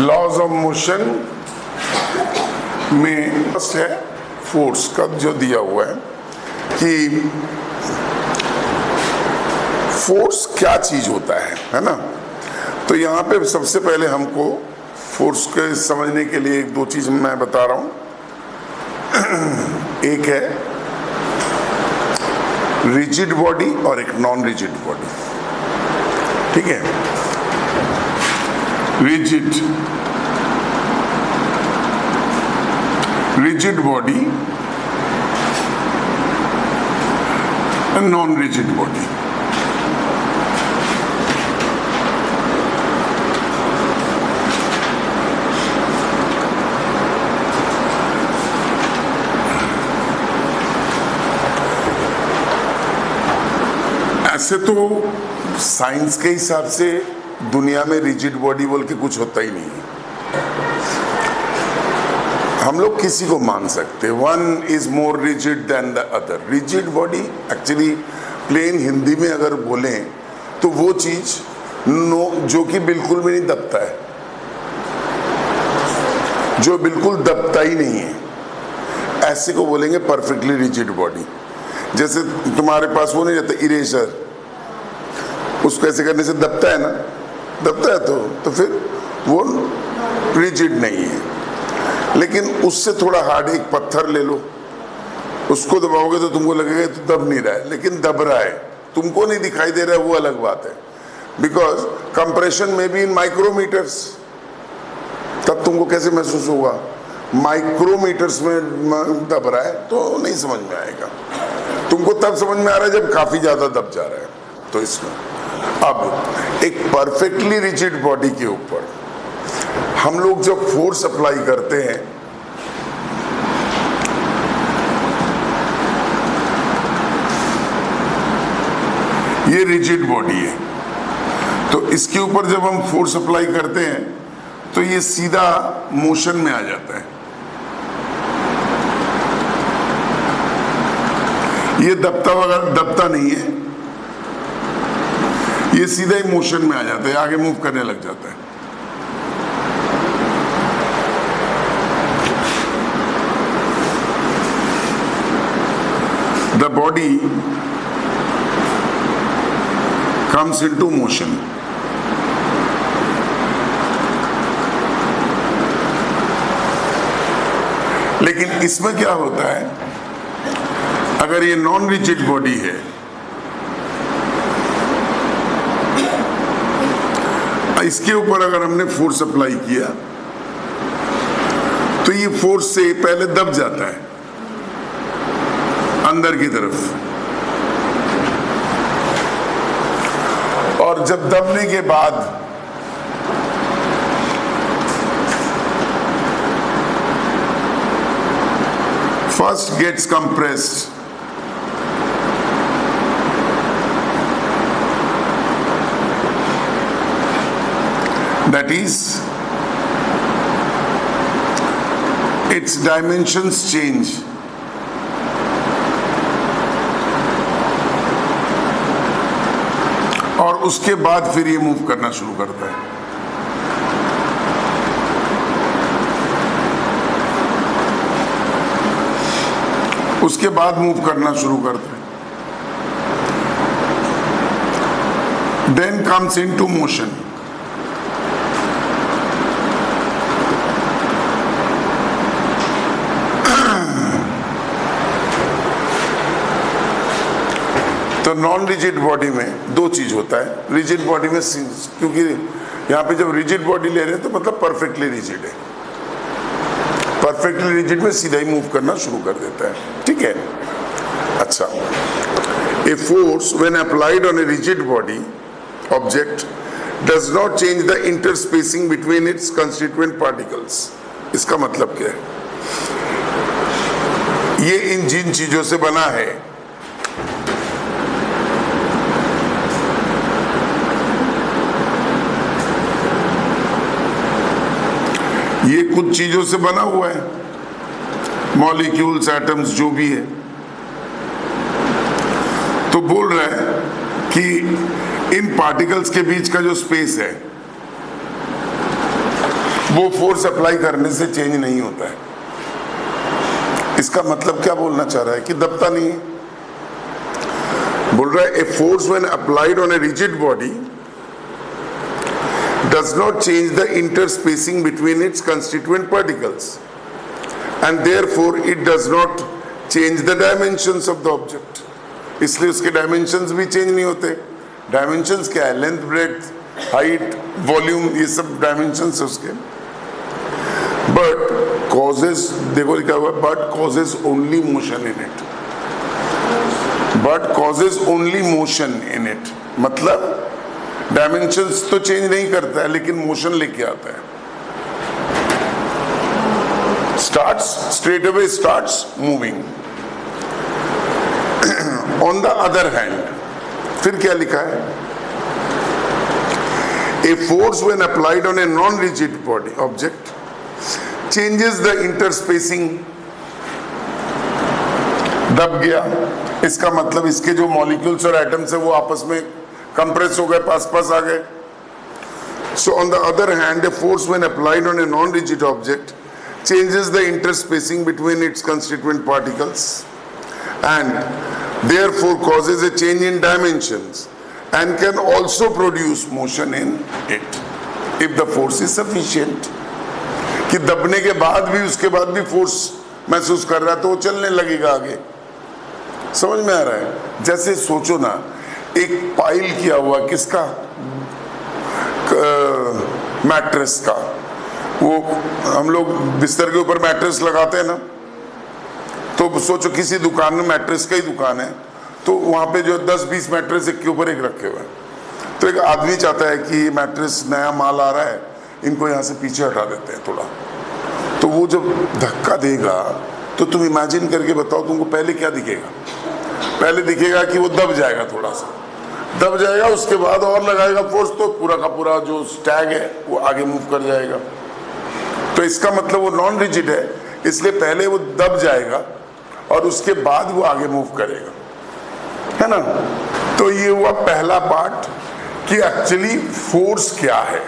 Laws of motion में first है force का जो दिया हुआ है कि फोर्स क्या चीज होता है ना। तो यहाँ पे सबसे पहले हमको फोर्स के समझने के लिए एक दो चीज मैं बता रहा हूँ। एक है रिजिड बॉडी और एक नॉन रिजिड बॉडी। ठीक है, rigid body and non rigid body. ऐसे तो साइंस के हिसाब से दुनिया में रिजिड बॉडी बोल के कुछ होता ही नहीं है। हम लोग किसी को मान सकते, one is more rigid than the other. Rigid body actually plain Hindi में अगर बोलें तो वो चीज जो कि बिल्कुल भी नहीं दबता है, जो बिल्कुल दबता ही नहीं है, ऐसे को बोलेंगे परफेक्टली रिजिड बॉडी। जैसे तुम्हारे पास वो नहीं रहता इरेजर, उसको ऐसे करने से दबता है ना, दबता है तो फिर वो रिजिड नहीं है। लेकिन उससे थोड़ा हार्ड एक पत्थर ले लो, उसको दबाओगे तो तुमको लगेगा तो दब नहीं रहा है, लेकिन दब रहा है, तुमको नहीं दिखाई दे रहा है, वो अलग बात है। बिकॉज कंप्रेशन में भी इन माइक्रोमीटर्स, तब तुमको कैसे महसूस होगा, माइक्रोमीटर्स में दब रहा है तो नहीं समझ में आएगा। तुमको तब समझ में आ रहा है जब काफी ज्यादा दब जा रहा है। तो इसमें अब एक परफेक्टली रिजिड बॉडी के ऊपर हम लोग जब फोर्स अप्लाई करते हैं, ये रिजिड बॉडी है, तो इसके ऊपर जब हम फोर्स अप्लाई करते हैं तो ये सीधा मोशन में आ जाता है। ये दबता नहीं है, ये सीधा ही मोशन में आ जाता है, आगे मूव करने लग जाता है। The body comes into motion. लेकिन इसमें क्या होता है, अगर ये नॉन रिजिड बॉडी है, इसके ऊपर अगर हमने फोर्स अप्लाई किया तो ये फोर्स से पहले दब जाता है अंदर की तरफ, और जब दबने के बाद first gets compressed, that is its dimensions change, और उसके बाद फिर ये मूव करना शुरू करता है। उसके बाद मूव करना शुरू करता है। Then comes into motion. तो नॉन रिजिड बॉडी में दो चीज होता है। रिजिड बॉडी में, क्योंकि यहाँ पे जब रिजिड बॉडी ले रहे हैं तो मतलब परफेक्टली रिजिड है, परफेक्टली रिजिड में सीधा ही मूव करना शुरू कर देता है। ठीक है, अच्छा, a force when applied on a rigid body object does not change the interspacing between its constituent particles. इसका मतलब क्या है, ये इन जिन चीजों से बना है, ये कुछ चीजों से बना हुआ है, मॉलिक्यूल्स, एटम्स, जो भी है। तो बोल रहा है कि इन पार्टिकल्स के बीच का जो स्पेस है वो फोर्स अप्लाई करने से चेंज नहीं होता है। इसका मतलब क्या बोलना चाह रहा है कि दबता नहीं है। बोल रहा है a force when applied on a rigid body does not change the interspacing between its constituent particles and therefore it does not change the dimensions of the object। इसलिए उसके डायमेंशंस भी चेंज नहीं होते। डायमेंशंस क्या है? Length, breadth, height, volume, ये सब dimensions है उसके। बट कॉजेज, देखो लिखा हुआ but causes only motion in it. But causes only motion in it मतलब डायमेंशंस तो चेंज नहीं करता है लेकिन मोशन लेके आता है। Straight away starts moving. On the other hand फिर क्या लिखा है? A force when applied on a non rigid body object changes the interspacing. दब गया, इसका मतलब इसके जो मॉलिक्यूल्स और एटम्स है वो आपस में कंप्रेस हो गए, पास पास आ गए। So on the other hand A force when applied on a non rigid object changes the interspacing between its constituent particles and therefore causes a change in dimensions and can also produce motion in it if the force is sufficient। कि दबने के बाद भी, उसके बाद भी force महसूस कर रहा है तो वो चलने लगेगा आगे। समझ में आ रहा है? जैसे सोचो ना, एक पाइल किया हुआ किसका, मैट्रेस का, वो हम लोग बिस्तर के ऊपर मैट्रेस लगाते हैं ना, तो सोचो किसी दुकान में, मैट्रेस का ही दुकान है, तो वहाँ पे जो 10-20 मैट्रेस एक के ऊपर एक रखे हुए हैं। तो एक आदमी चाहता है कि मैट्रेस नया माल आ रहा है, इनको यहाँ से पीछे हटा देते हैं थोड़ा। तो वो जब धक्का देगा तो तुम इमेजिन करके बताओ तुमको पहले क्या दिखेगा? पहले दिखेगा कि वो दब जाएगा, थोड़ा सा दब जाएगा, उसके बाद और लगाएगा फोर्स तो पूरा का पूरा जो टैग है वो आगे मूव कर जाएगा। तो इसका मतलब वो नॉन रिजिड है, इसलिए पहले वो दब जाएगा और उसके बाद वो आगे मूव करेगा, है ना। तो ये हुआ पहला पार्ट कि एक्चुअली फोर्स क्या है।